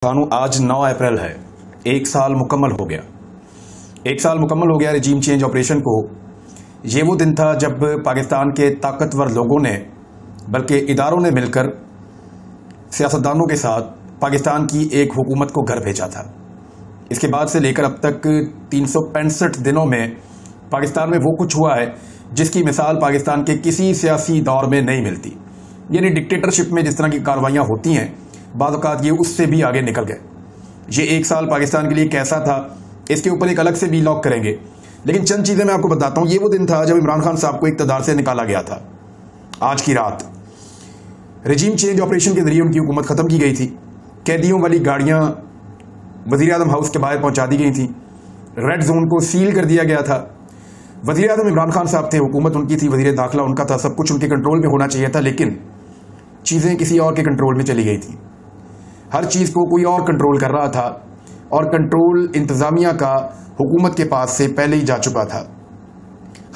खानू आज 9 अप्रैल है। एक साल मुकम्मल हो गया। एक साल मुकम्मल हो गया रजीम चेंज ऑपरेशन को। ये वो दिन था जब पाकिस्तान के ताकतवर लोगों ने बल्कि इदारों ने मिलकर सियासतदानों के साथ पाकिस्तान की एक हुकूमत को घर भेजा था। इसके बाद से लेकर अब तक 365 दिनों में पाकिस्तान में वो कुछ हुआ है जिसकी मिसाल पाकिस्तान के किसी सियासी दौर में नहीं मिलती। यानी डिक्टेटरशिप में जिस तरह की कार्रवाइयाँ होती हैं बाद औक़ात ये उससे भी आगे निकल गए। ये एक साल पाकिस्तान के लिए कैसा था इसके ऊपर एक अलग से वीलॉग करेंगे, लेकिन चंद चीज़ें मैं आपको बताता हूँ। ये वो दिन था जब इमरान खान साहब को इक़्तिदार से निकाला गया था। आज की रात रजीम चेंज ऑपरेशन के जरिए उनकी हुकूमत ख़त्म की गई थी। कैदियों वाली गाड़ियाँ वज़ीर-ए-आज़म हाउस के बाहर पहुँचा दी गई थी। रेड जोन को सील कर दिया गया था। वज़ीर-ए-आज़म इमरान खान साहब थे, हुकूमत उनकी थी, वज़ीर दाखिला उनका था, सब कुछ उनके कंट्रोल में होना चाहिए था, लेकिन चीज़ें किसी और के कंट्रोल में चली गई थी। हर चीज़ को कोई और कंट्रोल कर रहा था और कंट्रोल इंतज़ामिया का हुकूमत के पास से पहले ही जा चुका था।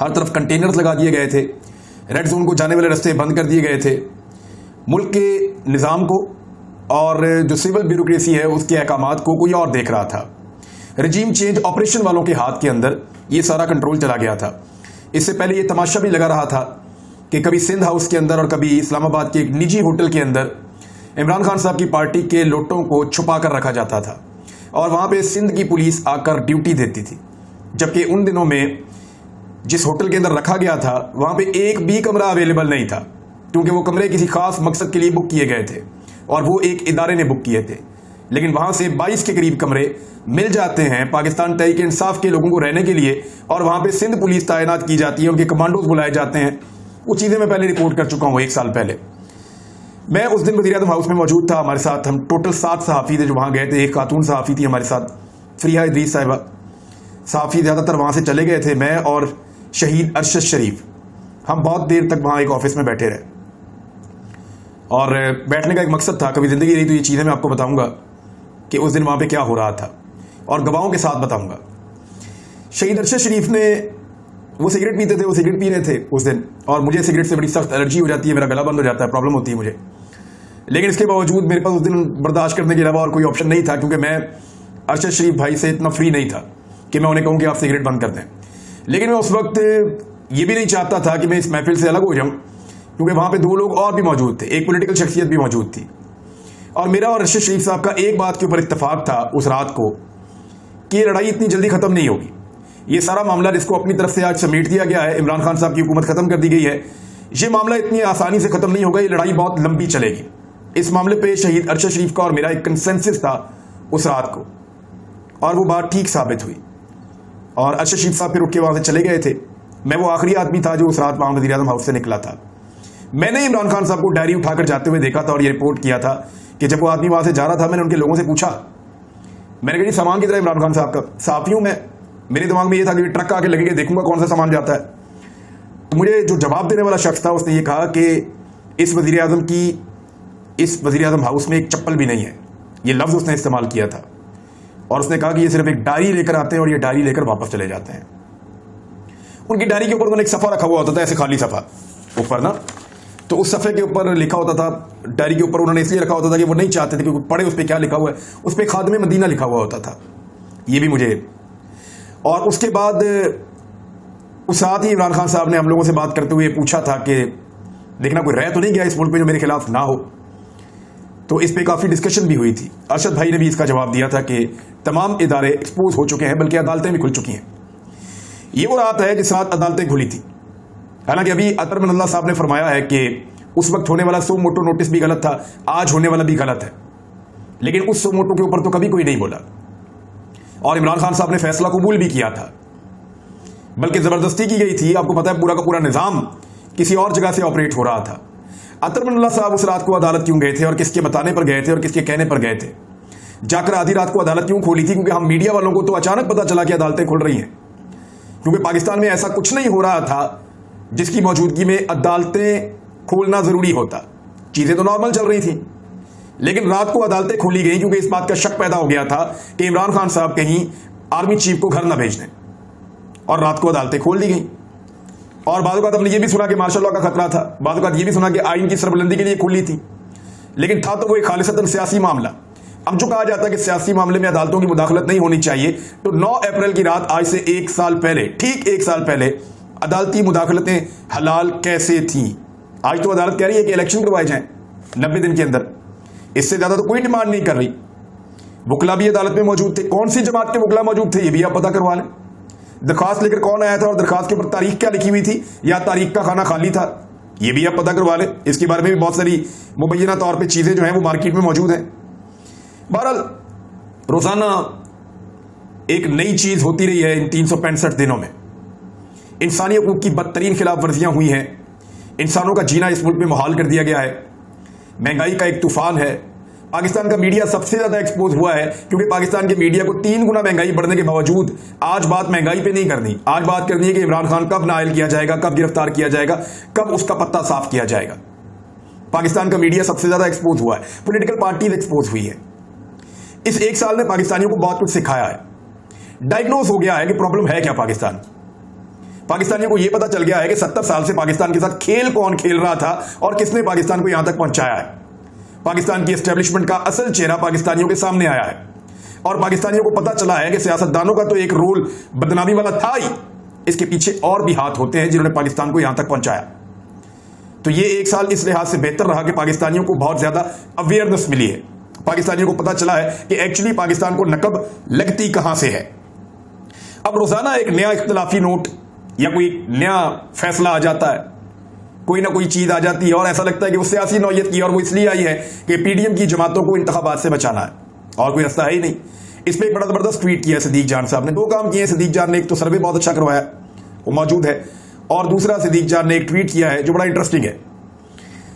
हर तरफ कंटेनर्स लगा दिए गए थे, रेड जोन को जाने वाले रास्ते बंद कर दिए गए थे। मुल्क के निज़ाम को और जो सिविल ब्यूरोक्रेसी है उसके अहकामात को कोई और देख रहा था। रजीम चेंज ऑपरेशन वालों के हाथ के अंदर ये सारा कंट्रोल चला गया था। इससे पहले ये तमाशा भी लगा रहा था कि कभी सिंध हाउस के अंदर और कभी इस्लामाबाद के एक निजी होटल के अंदर इमरान खान साहब की पार्टी के लोटों को छुपा कर रखा जाता था और वहाँ पे सिंध की पुलिस आकर ड्यूटी देती थी। जबकि उन दिनों में जिस होटल के अंदर रखा गया था वहाँ पे एक भी कमरा अवेलेबल नहीं था, क्योंकि वो कमरे किसी खास मकसद के लिए बुक किए गए थे और वो एक इदारे ने बुक किए थे। लेकिन वहाँ से 22 के करीब कमरे मिल जाते हैं पाकिस्तान तहरीक इंसाफ के लोगों को रहने के लिए, और वहाँ पर सिंध पुलिस तैनात की जाती है, उनके कमांडोज बुलाए जाते हैं। वो चीज़ें मैं पहले रिपोर्ट कर चुका हूँ एक साल पहले। मैं उस दिन वज़ीर-ए-आज़म हाउस में मौजूद था। हमारे साथ हम टोटल 7 सहाफ़ी थे जो वहाँ गए थे। एक खातून सहाफ़ी थी हमारे साथ, फरीहा इदरीस साहिबा। सहाफ़ी ज़्यादातर वहाँ से चले गए थे। मैं और शहीद अरशद शरीफ हम बहुत देर तक वहाँ एक ऑफिस में बैठे रहे और बैठने का एक मकसद था, कभी ज़िंदगी रही तो ये चीज़ें मैं आपको बताऊँगा कि उस दिन वहाँ पर क्या हो रहा था और गवाहों के साथ बताऊँगा। शहीद अरशद शरीफ ने वो सिगरेट पीते थे, वो सिगरेट पी रहे थे उस दिन, और मुझे सिगरेट से बड़ी सख्त एलर्जी हो जाती है, मेरा गला बंद हो जाता है, प्रॉब्लम होती है मुझे। लेकिन इसके बावजूद मेरे पास उस दिन बर्दाश्त करने के अलावा और कोई ऑप्शन नहीं था, क्योंकि मैं अरशद शरीफ भाई से इतना फ्री नहीं था कि मैं उन्हें कहूँ कि आप सिगरेट बंद कर दें। लेकिन मैं उस वक्त ये भी नहीं चाहता था कि मैं इस महफिल से अलग हो जाऊँ, क्योंकि वहाँ पर 2 लोग और भी मौजूद थे, एक पोलिटिकल शख्सियत भी मौजूद थी। और मेरा और अरशद शरीफ साहब का एक बात के ऊपर इत्तेफाक था उस रात को कि ये लड़ाई इतनी जल्दी ख़त्म नहीं होगी। ये सारा मामला जिसको अपनी तरफ से आज समेट दिया गया है, इमरान खान साहब की हुकूमत ख़त्म कर दी गई है, ये मामला इतनी आसानी से ख़त्म नहीं होगा, ये लड़ाई बहुत लंबी चलेगी। इस मामले पे शहीद अरशद शरीफ का और मेरा एक कंसेंसस था उस रात को, और वो बात ठीक साबित हुई। और अरशद शरीफ साहब फिर उठ के वहाँ से चले गए थे। मैं वो आखिरी आदमी था जो उस रात वहाँ वज़ीर-ए-आज़म हाउस से निकला था। मैंने इमरान खान साहब को डायरी उठाकर जाते हुए देखा था और ये रिपोर्ट किया था कि जब वो आदमी वहाँ से जा रहा था, मैंने उनके लोगों से पूछा, मैंने कहा जी सामान किधर है इमरान खान साहब का? साफ़ी हूँ मैं, मेरे दिमाग में ये था कि ट्रक आके लगेगा, देखूंगा कौन सा सामान जाता है। तो मुझे जो जवाब देने वाला शख्स था उसने ये कहा कि इस वज़ीर-ए-आज़म हाउस में एक चप्पल भी नहीं है। ये लफ्ज़ उसने इस्तेमाल किया था और उसने कहा कि ये सिर्फ एक डायरी लेकर आते हैं और ये डायरी लेकर वापस चले जाते हैं। उनकी डायरी के ऊपर उन्होंने एक सफ़ा रखा हुआ होता था, ऐसे खाली सफ़ा ऊपर ना, तो उस सफ़े के ऊपर लिखा होता था, डायरी के ऊपर उन्होंने इसलिए रखा होता था कि वो नहीं चाहते थे कि पढ़े उस पर क्या लिखा हुआ है। उस पर खादिम मदीना लिखा हुआ होता था, ये भी मुझे। और उसके बाद उस साथ ही इमरान खान साहब ने हम लोगों से बात करते हुए पूछा था कि देखना कोई रह तो नहीं गया इस मुल्क में जो मेरे खिलाफ ना हो। तो इस पे काफ़ी डिस्कशन भी हुई थी। अरशद भाई ने भी इसका जवाब दिया था कि तमाम इदारे एक्सपोज हो चुके हैं, बल्कि अदालतें भी खुल चुकी हैं। ये वो रात है जिस रात अदालतें खुली थी। हालांकि अभी अतर मनल्ला साहब ने फरमाया है कि उस वक्त होने वाला सो मोटो नोटिस भी गलत था, आज होने वाला भी गलत है, लेकिन उस सो मोटो के ऊपर तो कभी कोई नहीं बोला और इमरान खान साहब ने फैसला कबूल भी किया था, बल्कि ज़बरदस्ती की गई थी। आपको पता है पूरा का पूरा निज़ाम किसी और जगह से ऑपरेट हो रहा था। अतर मनल्ला साहब उस रात को अदालत क्यों गए थे और किसके बताने पर गए थे और किसके कहने पर गए थे? जाकर आधी रात को अदालत क्यों खोली थी? क्योंकि हम मीडिया वालों को तो अचानक पता चला कि अदालतें खुल रही हैं, क्योंकि पाकिस्तान में ऐसा कुछ नहीं हो रहा था जिसकी मौजूदगी में अदालतें खोलना ज़रूरी होता। चीज़ें तो नॉर्मल चल रही थी, लेकिन रात को अदालतें खोली गई क्योंकि इस बात का शक पैदा हो गया था कि इमरान खान साहब कहीं आर्मी चीफ को घर न भेज दें, और रात को अदालतें खोल दी गई। और बाद में हमने ये भी सुना कि मार्शल लॉ का खतरा था, बाद में ये भी सुना कि आइन की सरबुलंदी के लिए खुली थी, लेकिन था तो वो एक खालिसतन सियासी मामला। अब जो कहा जाता है कि सियासी मामले में अदालतों की मुदाखलत नहीं होनी चाहिए, तो 9 अप्रैल की रात आज से 1 साल पहले, ठीक 1 साल पहले अदालती मुदाखलतें हलाल कैसे थीं? आज तो अदालत कह रही है कि इलेक्शन करवाए जाएं 90 दिन के अंदर। इससे ज्यादा तो कोई डिमांड नहीं कर रही। वकला भी अदालत में मौजूद थे। कौन सी जमात के वकला मौजूद थे ये भी आप पता करवा लें। दरखास्त लेकर कौन आया था और दरखास्त के ऊपर तारीख क्या लिखी हुई थी, या तारीख का खाना खाली था, ये भी आप पता करवा लें। इसके बारे में भी बहुत सारी मुबैना तौर पर चीजें जो हैं वो मार्केट में मौजूद हैं। बहरहाल रोजाना एक नई चीज होती रही है इन 365 दिनों में। इंसानी हकूक की बदतरीन खिलाफ वर्जियां हुई हैं। इंसानों का जीना इस मुल्क में मुहाल कर दिया गया है। महंगाई का एक तूफान है। पाकिस्तान का मीडिया सबसे ज्यादा एक्सपोज हुआ है, क्योंकि पाकिस्तान के मीडिया को 3 गुना महंगाई बढ़ने के बावजूद आज बात महंगाई पे नहीं करनी। आज बात करनी है कि इमरान खान कब नायल किया जाएगा, कब गिरफ्तार किया जाएगा, कब उसका पत्ता साफ किया जाएगा। पाकिस्तान का मीडिया सबसे ज्यादा एक्सपोज हुआ है। पॉलिटिकल पार्टीज एक्सपोज हुई है। इस 1 साल ने पाकिस्तानियों को बहुत कुछ सिखाया है। डायग्नोज हो गया है कि प्रॉब्लम है क्या पाकिस्तान। पाकिस्तानियों को यह पता चल गया है कि 70 साल से पाकिस्तान के साथ खेल कौन खेल रहा था और किसने पाकिस्तान को यहां तक पहुंचाया है। पाकिस्तान की एस्टेब्लिशमेंट का असल चेहरा पाकिस्तानियों के सामने आया है और पाकिस्तानियों को पता चला है कि सियासतदानों का तो एक रोल बदनामी वाला था ही, इसके पीछे और भी हाथ होते हैं जिन्होंने पाकिस्तान को यहां तक पहुंचाया। तो ये 1 साल इस लिहाज से बेहतर रहा कि पाकिस्तानियों को बहुत ज्यादा अवेयरनेस मिली है। पाकिस्तानियों को पता चला है कि एक्चुअली पाकिस्तान को नकब लगती कहां से है। अब रोजाना एक नया इख्तिलाफी नोट या कोई नया फैसला आ जाता है, कोई ना कोई चीज आ जाती है और ऐसा लगता है कि वो सियासी नौयत की और वो इसलिए आई है कि पीडीएम की जमातों को इंतखाबात से बचाना है, और कोई रास्ता है ही नहीं। इस पर एक बड़ा जबरदस्त ट्वीट किया सदीक जान साहब ने। 2 काम किए सदीक जान ने। एक तो सर्वे बहुत अच्छा करवाया, वो मौजूद है, और दूसरा सदीक जान ने एक ट्वीट किया है जो बड़ा इंटरेस्टिंग है।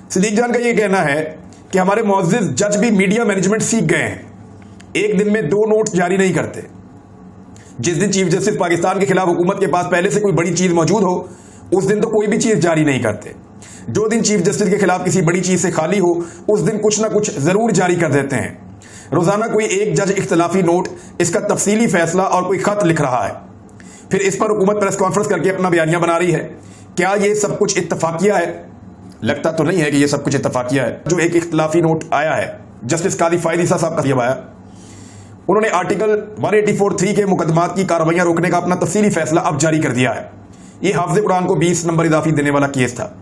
सदीक जान का यह कहना है कि हमारे मुअज़्ज़िज़ जज भी मीडिया मैनेजमेंट सीख गए हैं। एक दिन में 2 नोट जारी नहीं करते। जिस दिन चीफ जस्टिस पाकिस्तान के खिलाफ हुकूमत के पास पहले से कोई बड़ी चीज मौजूद हो, उस दिन तो कोई भी चीज जारी नहीं करते। जो दिन चीफ जस्टिस के खिलाफ किसी बड़ी चीज से खाली हो, उस दिन कुछ ना कुछ जरूर जारी कर देते हैं। रोजाना कोई एक जज इख्तिलाफी नोट, इसका तफसीली फैसला और कोई खत लिख रहा है, फिर इस पर हुकूमत प्रेस कॉन्फ्रेंस करके अपना बयानिया बना रही है। क्या यह सब कुछ इत्तफाकिया है? लगता तो नहीं है कि यह सब कुछ इत्तफाकिया है। जो एक इख्तिलाफी नोट आया है जस्टिस कादी फायद ईसा साहब का जब आया, उन्होंने आर्टिकल 184(3) के मुकदमात की कार्रवाइयां रोकने का अपना तफसीली फैसला अब जारी कर दिया है। यह हाफिज कुरान को 20 नंबर इजाफी देने वाला केस था।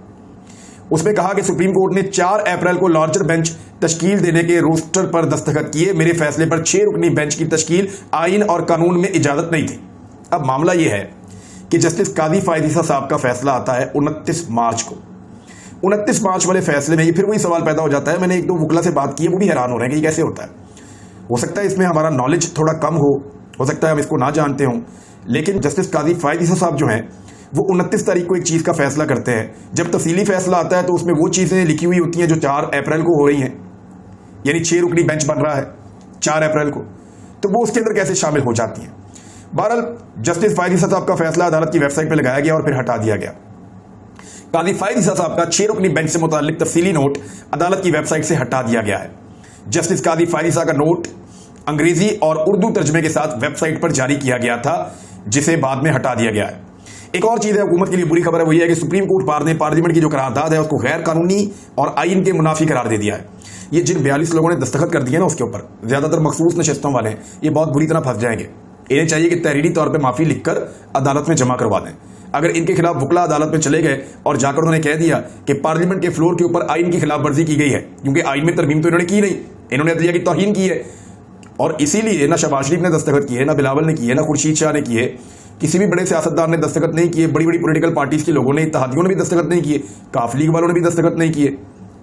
उसमें कहा कि सुप्रीम कोर्ट ने 4 अप्रैल को लार्जर बेंच तश्कील देने के रोस्टर पर दस्तखत किए। मेरे फैसले पर 6 रुकनी बेंच की तश्कील आइन और कानून में इजाजत नहीं थी। अब मामला यह है कि जस्टिस कादी फायद ईसा साहब का फैसला आता है 29 मार्च को। 29 मार्च वाले फैसले में फिर वही सवाल पैदा हो जाता है। मैंने 1-2 वकला से बात की है, वो भी हैरान हो रहे हैं कि ये कैसे होता है। हो सकता है इसमें हमारा नॉलेज थोड़ा कम हो सकता है हम इसको ना जानते हों, लेकिन जस्टिस कादी फायद ईसा साहब जो हैं वो 29 तारीख को एक चीज़ का फैसला करते हैं। जब तफसीली फैसला आता है तो उसमें वो चीज़ें लिखी हुई होती हैं जो 4 अप्रैल को हो रही हैं, यानी 6 रुकनी बेंच बन रहा है 4 अप्रैल को, तो वो उसके अंदर कैसे शामिल हो जाती हैं। बहरहाल जस्टिस फायद ईसा साहब का फैसला अदालत की वेबसाइट पर लगाया गया और फिर हटा दिया गया। कादी फायद ईसा साहब का 6 रुकनी बेंच से मुताल्लिक तफसीली नोट अदालत की वेबसाइट से हटा दिया गया है। जस्टिस कादी फायद ईसा का नोट अंग्रेजी और उर्दू तर्जमे के साथ वेबसाइट पर जारी किया गया था, जिसे बाद में हटा दिया गया है। एक और चीज है हुकूमत के लिए बुरी खबर है, वही है कि सुप्रीम कोर्ट बार ने पार्लियामेंट की जो करारदाद है उसको गैर कानूनी और आइन के मुनाफी करार दे दिया है। ये जिन 42 लोगों ने दस्तखत कर दिए ना उसके ऊपर, ज्यादातर मखसूस नशिस्तों वाले हैं, ये बहुत बुरी तरह फंस जाएंगे। इन्हें चाहिए कि तहरीरी तौर पर माफी लिखकर अदालत में जमा करवा दें। अगर इनके खिलाफ वकला अदालत में चले गए और जाकर उन्होंने कह दिया कि पार्लियामेंट के फ्लोर के ऊपर आइन की खिलाफ वर्जी की गई है, क्योंकि आइन में तरमीम तो इन्होंने की नहीं, इन्होंने अदलिया की तौहीन की है, और इसीलिए ना शहबाज शरीफ ने दस्तखत किए, ना बिलावल ने किए, ना खुर्शीद शाह ने किए, किसी भी बड़े सियासतदान ने दस्तखत नहीं किए, बड़ी बड़ी पॉलिटिकल पार्टीज के लोगों ने, इत्तेहादियों ने भी दस्तखत नहीं किए, काफ लीग वालों ने भी दस्तखत नहीं किए।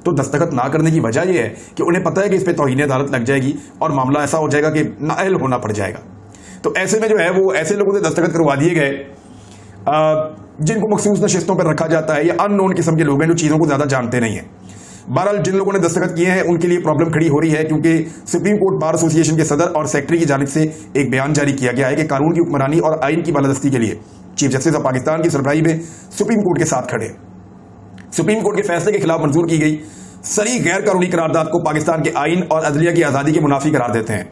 तो दस्तखत ना करने की वजह यह है कि उन्हें पता है कि इस पर तौहीन अदालत लग जाएगी और मामला ऐसा हो जाएगा कि नाअहल होना पड़ जाएगा। तो ऐसे में जो है वो ऐसे लोगों से दस्तखत करवा दिए गए जिनको मखसूस नशिस्तों पर रखा जाता है, या अननोन किस्म के लोग हैं जो चीज़ों को ज़्यादा जानते नहीं हैं। बहरहाल जिन लोगों ने दस्तखत किए हैं उनके लिए प्रॉब्लम खड़ी हो रही है, क्योंकि सुप्रीम कोर्ट बार एसोसिएशन के सदर और सेक्रेटरी की जानिब से एक बयान जारी किया गया है कि कानून की हुक्मरानी और आइन की बालादस्ती के लिए चीफ जस्टिस ऑफ पाकिस्तान की सरबराही में सुप्रीम कोर्ट के साथ खड़े। सुप्रीम कोर्ट के फैसले के खिलाफ मंजूर की गई सरी गैर कानूनी करारदाद को पाकिस्तान के आइन और अदलिया की आज़ादी के मुनाफी करार देते हैं।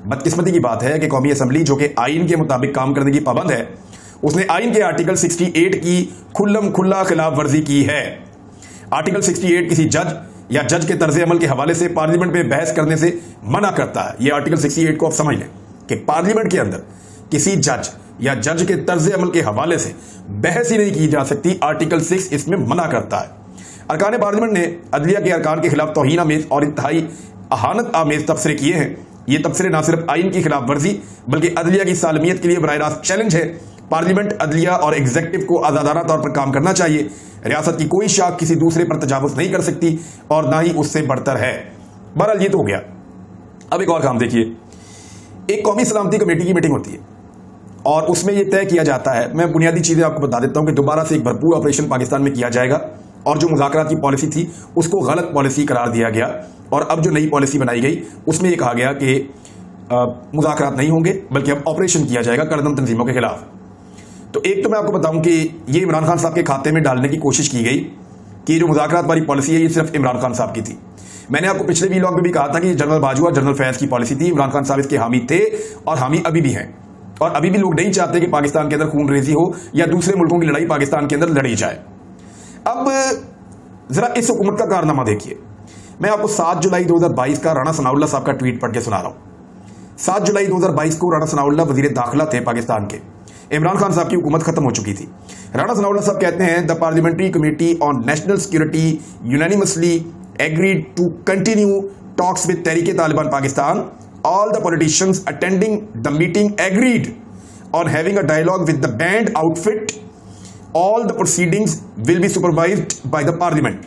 बदकिस्मती की बात है कि कौमी असम्बली, जो कि आइन के मुताबिक काम करने की पाबंद है, उसने आइन के आर्टिकल 68 की खुल्लम खुल्ला खिलाफ वर्जी की है। आर्टिकल 68 किसी जज या जज के तर्ज अमल के हवाले से पार्लियामेंट में बहस करने से मना करता है। यह आर्टिकल 68 को आप समझ लें कि पार्लियामेंट के अंदर किसी जज या जज के तर्ज अमल के हवाले से बहस ही नहीं की जा सकती। आर्टिकल 6 इसमें मना करता है। अरकान पार्लियामेंट ने अदलिया के अरकान के खिलाफ तौहीन आमेज और इंतहाई अहानत आमेज तबसरे किए हैं। ये तबसरे न सिर्फ आइन की खिलाफ वर्जी बल्कि अदलिया की सालमियत के लिए बराह रास्त चैलेंज है। पार्लियामेंट, अदलिया और एग्जीक्यूटिव को आजादाना तौर पर काम करना चाहिए। रियासत की कोई शाख किसी दूसरे पर तजावुज नहीं कर सकती और ना ही उससे बढ़तर है। बहरहाल ये तो हो गया। अब एक और काम देखिए, एक कौमी सलामती कमेटी की मीटिंग होती है और उसमें यह तय किया जाता है, मैं बुनियादी चीजें आपको बता देता हूं कि दोबारा से एक भरपूर ऑपरेशन पाकिस्तान में किया जाएगा और जो मुज़ाकरात की पॉलिसी थी उसको गलत पॉलिसी करार दिया गया और अब जो नई पॉलिसी बनाई गई उसमें यह कहा गया कि मुज़ाकरात नहीं होंगे बल्कि अब ऑपरेशन किया जाएगा करदम तंजीमों के खिलाफ। तो एक तो मैं आपको बताऊं कि ये इमरान खान साहब के खाते में डालने की कोशिश की गई कि जो मुज़ाकरात वाली पॉलिसी है ये सिर्फ इमरान खान साहब की थी। मैंने आपको पिछले वीलॉग में भी कहा था कि जनरल बाजवा, जनरल फैज की पॉलिसी थी। इमरान खान साहब इसके हामी थे और हामी अभी भी हैं और अभी भी लोग नहीं चाहते कि पाकिस्तान के अंदर खून रेजी हो या दूसरे मुल्कों की लड़ाई पाकिस्तान के अंदर लड़ी जाए। अब जरा इस हुकूमत का कारनामा देखिए। मैं आपको 7 जुलाई 2022 का राणा सनाउल्लाह साहब का ट्वीट पढ़ के सुना रहा हूं। 7 जुलाई 2022 को राणा सनाउल्लाह वजीर दाखिला थे पाकिस्तान के। इमरान खान साहब की हुकूमत खत्म हो चुकी थी। राणा सनाउल्लाह साहब कहते हैं, the parliamentary committee on national security unanimously agreed to continue talks with Tehreek Taliban Pakistan. All the politicians attending the meeting agreed on having a dialogue with the banned outfit. All the proceedings will be supervised by the parliament.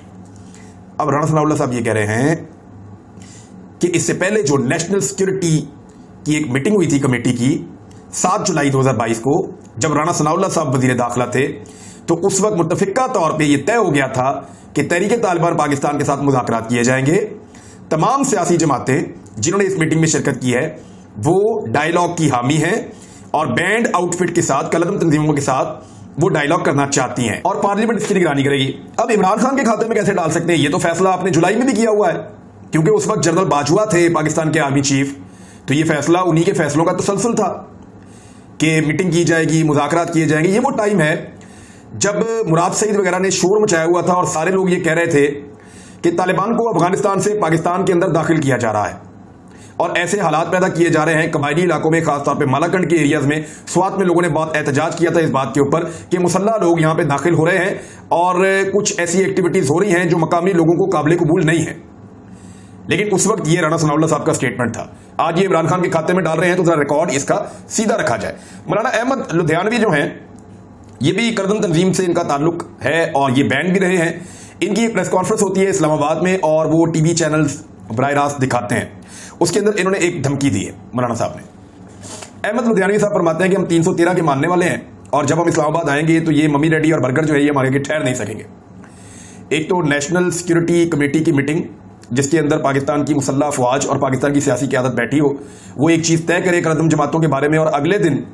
अब राणा सनाउल्लाह साहब ये कह रहे हैं कि इससे पहले जो नेशनल सिक्योरिटी की एक मीटिंग हुई थी कमेटी की 7 जुलाई 2022 को, जब राणा सनाउल्लाह साहब वजीर दाखिला थे, तो उस वक्त मुत्तफिका तौर पे ये तय हो गया था कि तहरीक तालिबान पाकिस्तान के साथ मुज़ाकरात किए जाएंगे। तमाम सियासी जमातें जिन्होंने इस मीटिंग में शिरकत की है वो डायलॉग की हामी हैं और बैंड आउटफिट के साथ, कलदम तंजीमों के साथ वो डायलॉग करना चाहती हैं और पार्लियामेंट इसकी निगरानी करेगी। अब इमरान खान के खाते में कैसे डाल सकते हैं? ये तो फैसला आपने जुलाई में भी किया हुआ है, क्योंकि उस वक्त जनरल बाजवा थे पाकिस्तान के आर्मी चीफ, तो ये फैसला उन्हीं के फैसलों का तसलसल था कि मीटिंग की जाएगी, मुज़ाकरात किए जाएंगे। ये वो टाइम है जब मुराद सईद वगैरह ने शोर मचाया हुआ था और सारे लोग ये कह रहे थे कि तालिबान को अफगानिस्तान से पाकिस्तान के अंदर दाखिल किया जा रहा है और ऐसे हालात पैदा किए जा रहे हैं कबायली इलाकों में, खासतौर पे मालाकंड के एरियाज में। स्वात में लोगों ने बहुत एहतजाज किया था इस बात के ऊपर कि मुसल्लह लोग यहां पे दाखिल हो रहे हैं और कुछ ऐसी एक्टिविटीज हो रही हैं जो मकामी लोगों को काबिल कबूल नहीं है। लेकिन उस वक्त ये राणा सनाउल्लाह साहब का स्टेटमेंट था। आज ये इमरान खान के खाते में डाल रहे हैं तो जरा रिकॉर्ड इसका सीधा रखा जाए। मौलाना अहमद लुधियानवी जो हैं, ये भी करदम तंजीम से इनका ताल्लुक है और ये बैन भी रहे हैं। इनकी प्रेस कॉन्फ्रेंस होती है इस्लामाबाद में और वो टीवी चैनल्स बराह रास्त दिखाते हैं। उसके अंदर इन्होंने एक धमकी दी है मौलाना साहब ने। अहमद लुधियानवी साहब फरमाते हैं कि हम 313 के मानने वाले हैं और जब हम इस्लामाबाद आएंगे तो ये मम्मी डैडी और बर्गर जो है ये हमारे आगे ठहर नहीं सकेंगे। एक तो नेशनल सिक्योरिटी कमेटी की मीटिंग जिसके अंदर पाकिस्तान की मुसल्लह अफवाज और पाकिस्तान की सियासी क़यादत बैठी हो, वो एक चीज़ तय करे करदम जमातों के बारे में और अगले दिन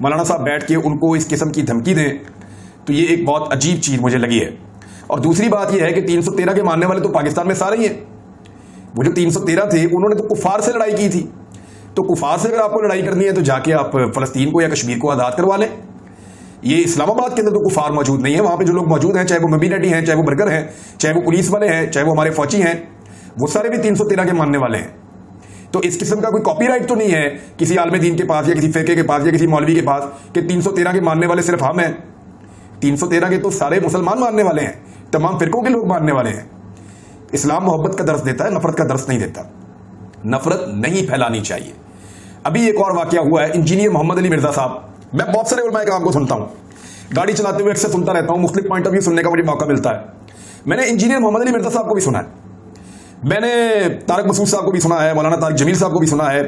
मौलाना साहब बैठ के उनको इस किस्म की धमकी दें, तो ये एक बहुत अजीब चीज़ मुझे लगी है। और दूसरी बात यह है कि 313 के मानने वाले तो पाकिस्तान में सारे ही हैं। वो जो 313 थे उन्होंने तो कुफार से लड़ाई की थी, तो कुफार से अगर आपको लड़ाई करनी है तो जाके आप फलस्तीन को या कश्मीर को आज़ाद करवा लें। ये इस्लामाबाद के अंदर तो कुफार मौजूद नहीं है, वहाँ पे जो लोग मौजूद हैं, चाहे वो मम्मी डैडी हैं, चाहे वो बर्गर हैं, चाहे वो पुलिस वाले हैं, चाहे वो हमारे फौजी हैं, वो सारे भी 313 के मानने वाले हैं। तो इस किस्म का कोई कॉपीराइट तो नहीं है किसी आलम दीन के पास या किसी फेके के पास या किसी मौलवी के पास कि 313 के मानने वाले सिर्फ हम हैं। 313 के तो सारे मुसलमान मानने वाले हैं, तमाम फिरकों के लोग मानने वाले हैं। इस्लाम मोहब्बत का दर्स देता है, नफरत का दर्स नहीं देता। नफरत नहीं फैलानी चाहिए। अभी एक और वाकया हुआ है, इंजीनियर मोहम्मद अली मिर्जा साहब, मैं बहुत सारे उलमाए काम को सुनता हूँ, गाड़ी चलाते हुए अक्सर सुनता रहता हूँ, मुख्तलिफ पॉइंट ऑफ व्यू सुनने का मुझे मौका मिलता है। मैंने इंजीनियर मोहम्मद अली मिर्जा साहब को भी सुना है, मैंने तारक मसूद साहब को भी सुना है, मौलाना तारिक जमील साहब को भी सुना है,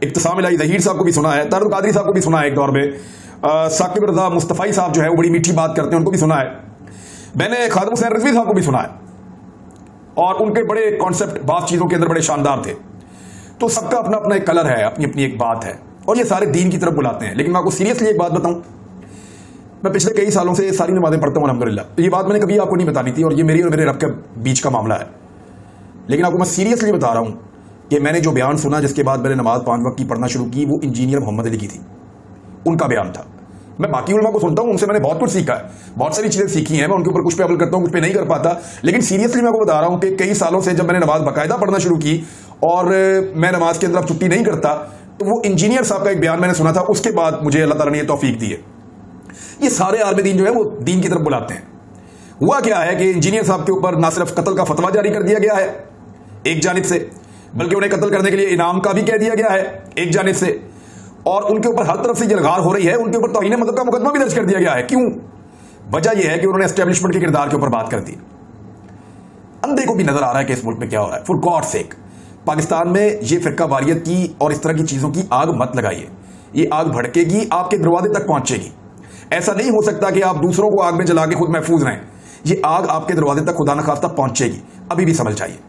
इब्तिसाम इलाही ज़हीर साहब को भी सुना है, तारुल कादरी साहब को भी सुना है एक दौर में, साकिब रज़ा मुस्तफ़ाई साहब जो है वो बड़ी मीठी बात करते हैं उनको भी सुना है, मैंने खादिम हुसैन रिजवी साहब को भी सुना है और उनके बड़े कॉन्सेप्ट बात चीज़ों के अंदर बड़े शानदार थे। तो सबका अपना अपना एक कलर है, अपनी अपनी एक बात है और ये सारे दीन की तरफ बुलाते हैं। लेकिन मैं आपको सीरियसली एक बात बताऊं, मैं पिछले कई सालों से सारी नमाजें पढ़ता हूं अल्हम्दुलिल्लाह, तो ये बात मैंने कभी आपको नहीं बतानी थी और ये मेरी और मेरे रब के बीच का मामला है। लेकिन आपको मैं सीरियसली बता रहा हूं कि मैंने जो बयान सुना जिसके बाद मैंने नमाज 5 वक्त की पढ़ना शुरू की, वो इंजीनियर मोहम्मद अली की थी, उनका बयान था। मैं बाकी उलमा को सुनता हूं, उनसे मैंने बहुत कुछ सीखा है, बहुत सारी चीजें सीखी हैं, मैं उनके ऊपर कुछ पे अमल करता हूं, कुछ पे नहीं कर पाता। लेकिन सीरियसली मैं आपको बता रहा हूं कि कई सालों से जब मैंने नमाज बाकायदा पढ़ना शुरू की और मैं नमाज के अंदर अब छुट्टी नहीं करता, तो वो इंजीनियर साहब का एक बयान मैंने सुना था, उसके बाद मुझे अल्लाह ताला ने ये तौफीक दी है। ये सारे आलम दीन जो है वो दीन की तरफ बुलाते हैं। हुआ क्या है कि इंजीनियर साहब के ऊपर ना सिर्फ कत्ल का फतवा जारी कर दिया गया है एक जानिब से, बल्कि उन्हें कत्ल करने के लिए इनाम का भी कह दिया गया है एक जानिब से, और उनके ऊपर हर तरफ से जलगार हो रही है, उनके ऊपर तौहीन मदद का मुकदमा भी दर्ज कर दिया गया है। क्यों? वजह यह है कि उन्होंने एस्टेब्लिशमेंट के किरदार के ऊपर बात कर दी। अंधे को भी नजर आ रहा है कि इस मुल्क में क्या हो रहा है। फॉर गॉड सेक, पाकिस्तान में ये फिरका वारियत की और इस तरह की चीजों की आग मत लगाइए। ये आग भड़केगी, आपके दरवाजे तक पहुंचेगी। ऐसा नहीं हो सकता कि आप दूसरों को आग में जला के खुद महफूज रहें। ये आग आपके दरवाजे तक खुदा न खास्ता पहुंचेगी, अभी भी समझ जाइए।